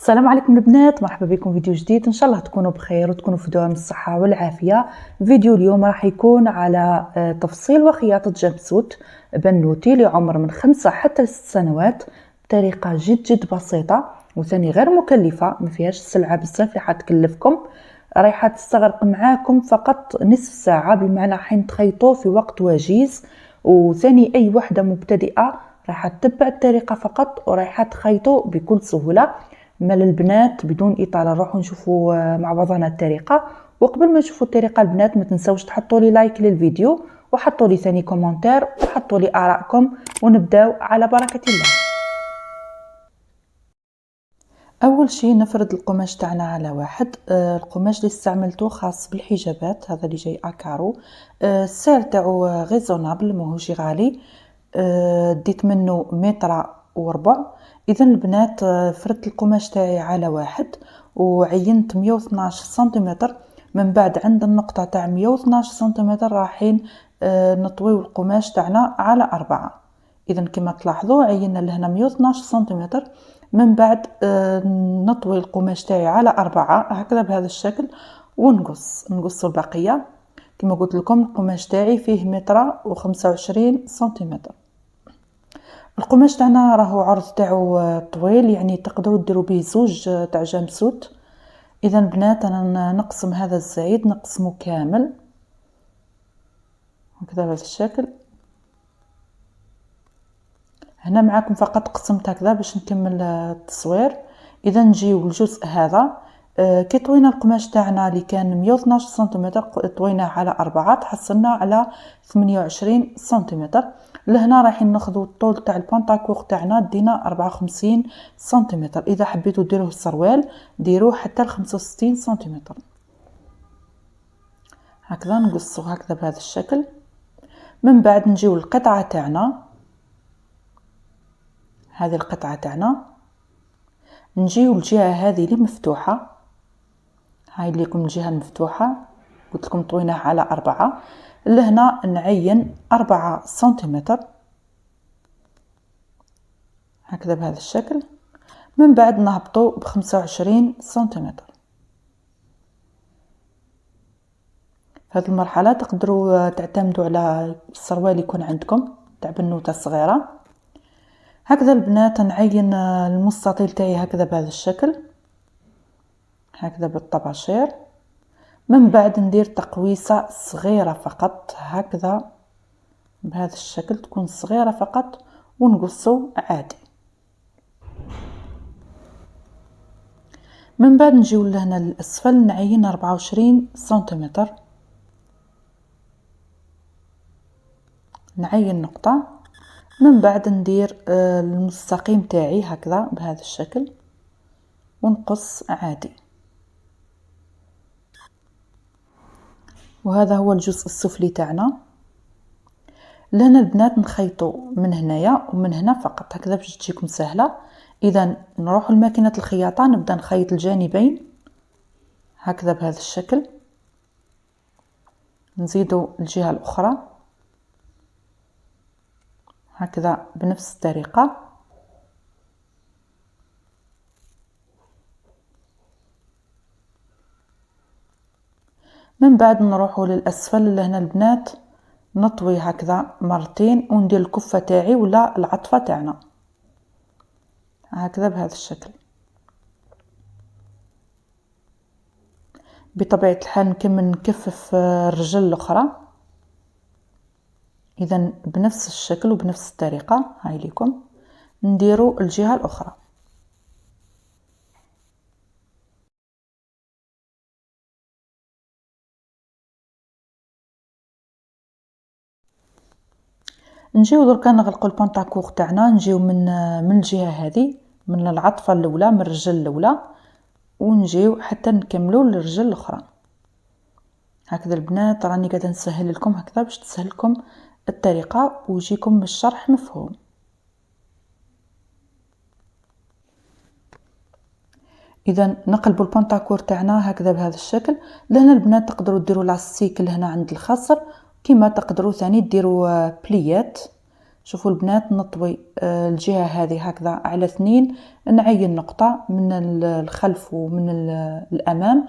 السلام عليكم البنات، مرحبا بكم فيديو جديد. ان شاء الله تكونوا بخير وتكونوا في دوام الصحه والعافيه. فيديو اليوم راح يكون على تفصيل وخياطه جمسوت بنوتي لعمر من 5 حتى 6 سنوات بطريقه جد بسيطه وثاني غير مكلفه، ما فيهاش السلعه بزاف اللي حتكلفكم. راح تستغرق معاكم فقط نصف ساعه، بمعنى حين تخيطوه في وقت وجيز. وثاني اي وحده مبتدئه راح تتبع الطريقه فقط وراح تخيطوا بكل سهوله. مال البنات بدون اطاله نروحوا نشوفوا مع بعضنا الطريقه. وقبل ما نشوفوا الطريقه البنات ما تنسوش تحطوا لي لايك للفيديو وحطوا لي ثاني كومنتير وحطوا لي ارائكم، ونبداو على بركه الله. اول شيء نفرد القماش تاعنا على واحد. القماش اللي استعملته خاص بالحجابات، هذا اللي جاي اكارو. السعر تاعو ريزونابل، ماهوش غالي. ديت منه متر وربع. اذا البنات فردت القماش تاعي على واحد وعينت 112 سنتيمتر. من بعد عند النقطه تاع 112 سنتيمتر رايحين نطويو القماش تاعنا على 4. اذا كما تلاحظوا عينا لهنا 112 سنتيمتر. من بعد نطوي القماش تاعي على 4 هكذا بهذا الشكل، ونقص البقيه. كما قلت لكم القماش تاعي فيه متر و25 سنتيمتر. القماش تاعنا راهو عرض تاعو طويل، يعني تقدروا ديروا به زوج تاع جمسوت. اذا بنات انا نقسم هذا الزايد نقسمه كامل هكذا بهذا الشكل. هنا معكم فقط قسمت هكذا باش نكمل التصوير. اذا نجيو الجزء هذا. كي طوينا القماش تاعنا اللي كان 112 سنتيمتر طويناه على 4 تحصلنا على 28 سنتيمتر. لهنا رايحين ناخذوا الطول تاع البنطاكور تاعنا دينا 54 سنتيمتر. اذا حبيتوا ديروه السروال ديروه حتى ل 65 سنتيمتر. هكذا نقصوا هكذا بهذا الشكل. من بعد نجيو القطعه تاعنا، هذه القطعه تاعنا نجيو الجهه هذه اللي مفتوحه، هاي ليكم الجهه المفتوحه قلت لكم طويناه على 4. لهنا نعين 4 سنتيمتر هكذا بهذا الشكل. من بعد نهبطوا ب 25 سنتيمتر. في هذه المرحله تقدروا تعتمدوا على السروال يكون عندكم تاع بنوته صغيره. هكذا البنات نعين المستطيل تاعي هكذا بهذا الشكل، هكذا بالطباشير. من بعد ندير تقويسه صغيره فقط هكذا بهذا الشكل، تكون صغيره فقط ونقصه عادي. من بعد نجيو لهنا للاسفل نعين 24 سنتيمتر، نعين نقطه. من بعد ندير المستقيم تاعي هكذا بهذا الشكل ونقص عادي. وهذا هو الجزء السفلي تاعنا. لهنا البنات نخيطوا من هنايا ومن هنا فقط هكذا باش تجيكم سهله. اذا نروح لماكينه الخياطه نبدا نخيط الجانبين هكذا بهذا الشكل. نزيدوا الجهه الاخرى هكذا بنفس الطريقه. من بعد نروحوا للاسفل. لهنا البنات نطوي هكذا مرتين وندير الكفه تاعي ولا العطفه تاعنا هكذا بهذا الشكل. بطبيعه الحال نكمل نكفف الرجل الاخرى. اذا بنفس الشكل وبنفس الطريقه هاي ليكم نديروا الجهه الاخرى. نجيو دركا نغلقوا البنطاكور تاعنا. نجيو من الجهه هذه من العطفه الاولى من الرجل الاولى ونجيو حتى نكملوا للرجل الاخرى. هكذا البنات راني قاعده نسهل لكم هكذا باش تسهل لكم الطريقه ويجيكم الشرح مفهوم. اذا نقلبوا البنطاكور تاعنا هكذا بهذا الشكل. لهنا البنات تقدروا ديروا لاستيك لهنا عند الخصر، كما تقدروا ثاني ديروا بليات. شوفوا البنات نطوي الجهة هذه هكذا على 2، نعين نقطة من الخلف ومن الأمام.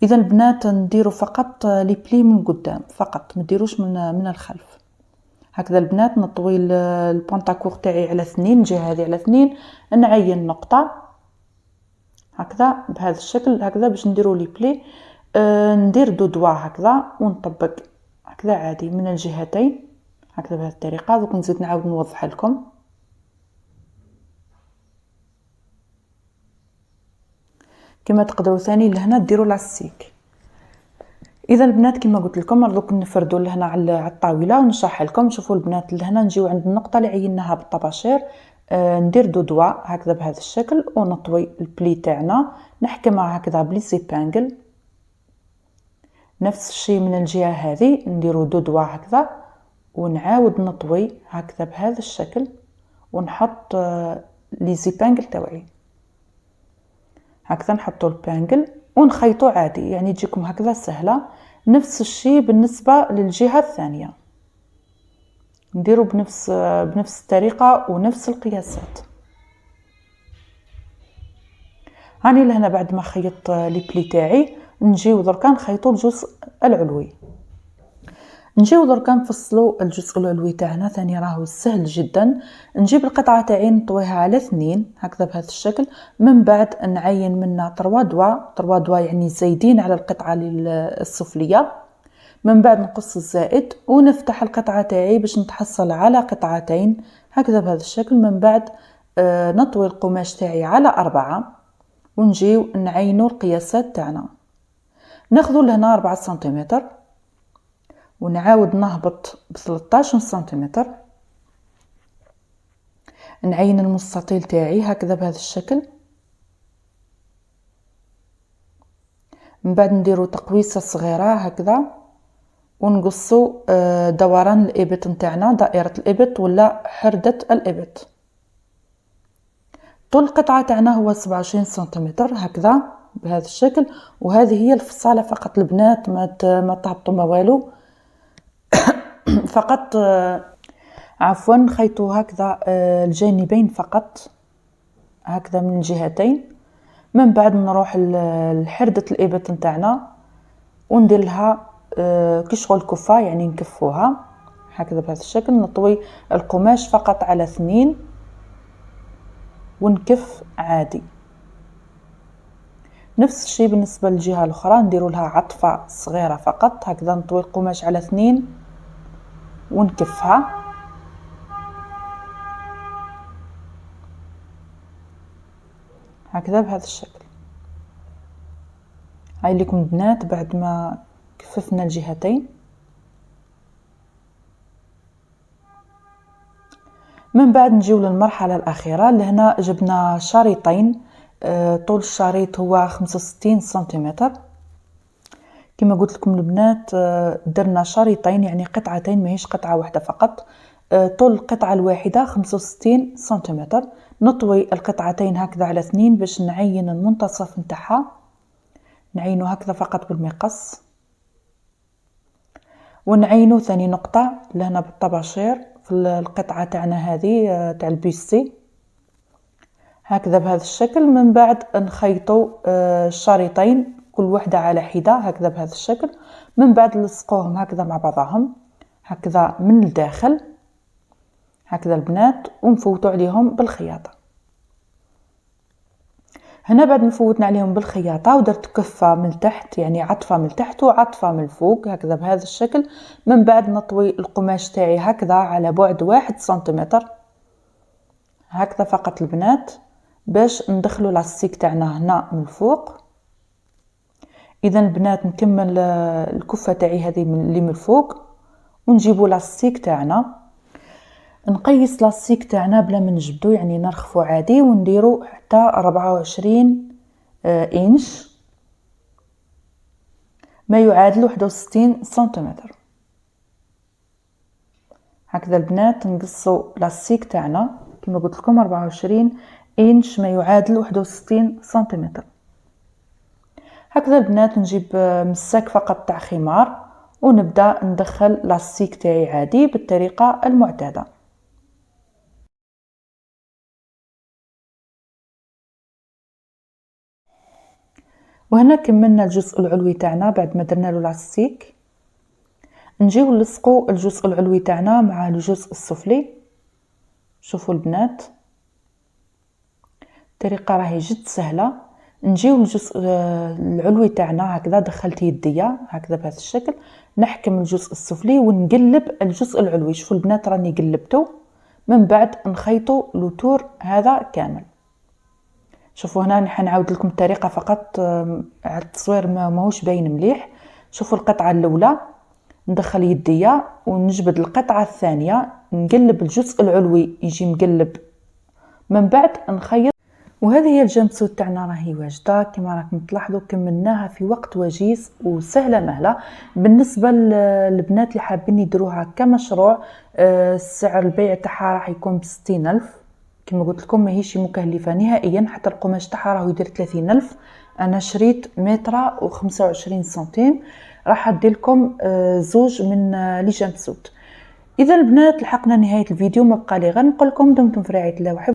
إذا البنات نديروا فقط لي بلي من قدام فقط، ما ديروش من الخلف. هكذا البنات نطوي البونطاكور تاعي على 2، الجهة هذه على 2، نعين نقطة هكذا بهذا الشكل هكذا باش نديروا لي بلي. ندير دوا هكذا ونطبق هكذا عادي من الجهتين هكذا بهذه الطريقه. دوك نزيد نعاود نوضح لكم. كما تقدروا ثاني لهنا ديروا لاستيك. اذا البنات كما قلت لكم دوك نفردوا لهنا على الطاوله ونشرح لكم. شوفوا البنات لهنا نجيو عند النقطه اللي عيناها بالطباشير، ندير دوا هكذا بهذا الشكل ونطوي البلي تاعنا، نحكمها هكذا بليسيبانجل. نفس الشيء من الجهه هذه نديروا دوا هكذا ونعاود نطوي هكذا بهذا الشكل ونحط لي زيبانجل تاوعي هكذا، نحطوا البانجل ونخيطوا عادي يعني تجيكم هكذا سهله. نفس الشيء بالنسبه للجهه الثانيه نديروا بنفس الطريقه ونفس القياسات. هاني لهنا بعد ما خيطت لي بلي تاعي نجيو دركا نخيطوا الجزء العلوي. نجيو دركا نفصلوا الجزء العلوي تاعنا ثاني راهو سهل جدا. نجيب القطعه تاعي نطويها على 2 هكذا بهذا الشكل، من بعد نعين منها 3 دوا يعني زايدين على القطعه السفليه. من بعد نقص الزائد ونفتح القطعه تاعي باش نتحصل على قطعتين هكذا بهذا الشكل. من بعد نطوي القماش تاعي على 4 ونجيو نعينوا القياسات تاعنا. ناخذوا لهنا 4 سنتيمتر ونعاود نهبط ب 13 سنتيمتر، نعين المستطيل تاعي هكذا بهذا الشكل. من بعد نديروا تقويسه صغيره هكذا ونقصوا دوران الابط نتاعنا، دائره الابط ولا حرده الابط. طول القطعه تاعنا هو 27 سنتيمتر هكذا بهذا الشكل. وهذه هي الفصاله فقط البنات، ما تهبطوا ما والو، فقط عفوا نخيطوا هكذا الجانبين فقط هكذا من الجهتين. من بعد نروح لحردة الابط نتاعنا وندير لها كشغل كفة يعني نكفوها هكذا بهذا الشكل. نطوي القماش فقط على 2 ونكف عادي. نفس الشيء بالنسبة للجهة الأخرى نديروا لها عطفة صغيرة فقط هكذا. نطوي القماش على 2 ونكفها هكذا بهذا الشكل. هاي لكم البنات بعد ما كففنا الجهتين. من بعد نجيو للمرحلة الأخيرة. لهنا جبنا شريطين، طول الشريط هو 65 سنتيمتر. كما قلت لكم البنات درنا شريطين يعني قطعتين ماهيش قطعة واحدة فقط. طول القطعة الواحدة 65 سنتيمتر. نطوي القطعتين هكذا على 2 باش نعين المنتصف نتاعها، نعينو هكذا فقط بالمقص ونعينو ثاني نقطة لهنا بالطباشير في القطعة تاعنا هذه تاع البيستي هكذا بهذا الشكل. من بعد نخيطوا الشريطين كل واحدة على حدة هكذا بهذا الشكل. من بعد نلصقوهم هكذا مع بعضهم هكذا من الداخل هكذا البنات ونفوتوا عليهم بالخياطة. هنا بعد نفوتنا عليهم بالخياطة ودرت كفة من تحت يعني عطفة من تحت وعطفة من الفوق هكذا بهذا الشكل. من بعد نطوي القماش تاعي هكذا على بعد 1 سنتيمتر هكذا فقط البنات باش ندخلوا لاستيك تاعنا هنا من الفوق. اذا البنات نكمل الكفة تاعي هذه اللي من الفوق ونجيبوا لاستيك تاعنا، نقيس لاستيك تاعنا بلا ما نجبدو يعني نرخفو عادي ونديرو حتى 24 انش ما يعادل 61 سنتيمتر هكذا البنات. نقصوا لاستيك تاعنا كما قلت لكم 24 انش ما يعادل 61 سنتيمتر هكذا البنات. نجيب مساك فقط تاع خمار ونبدا ندخل لاستيك تاعي عادي بالطريقه المعتاده. وهنا كملنا الجزء العلوي تاعنا بعد ما درنا له لاستيك. نجيو نلصقوا الجزء العلوي تاعنا مع الجزء السفلي. شوفوا البنات الطريقه راهي جد سهله. نجيو الجزء العلوي تاعنا هكذا، دخلت يديا هكذا بهذا الشكل، نحكم الجزء السفلي ونقلب الجزء العلوي. شوفوا البنات راني قلبته، من بعد نخيطوا لوتور هذا كامل. شوفوا هنا حنعاود لكم الطريقه فقط على التصوير ماهوش باين مليح. شوفوا القطعه الاولى ندخل يديا ونجبد القطعه الثانيه، نقلب الجزء العلوي يجي مقلب، من بعد نخيط. وهذه هي الجمسوت تاعنا راهي واجده. كما راكم تلاحظوا كملناها في وقت وجيز وسهله مهله. بالنسبه للبنات اللي حابين يديروها كمشروع، السعر البيع تاعها راح يكون ب60,000. كما قلت لكم ماهيش مكلفه نهائيا، حتى القماش تاعها راهو يدير 30,000. انا شريت متر و25 سنتيم، راح ادي لكم زوج من لي جمسوت. اذا البنات لحقنا نهايه الفيديو، ما بقى لي غير نقول لكم دمتم في رعايه الله وحفظه.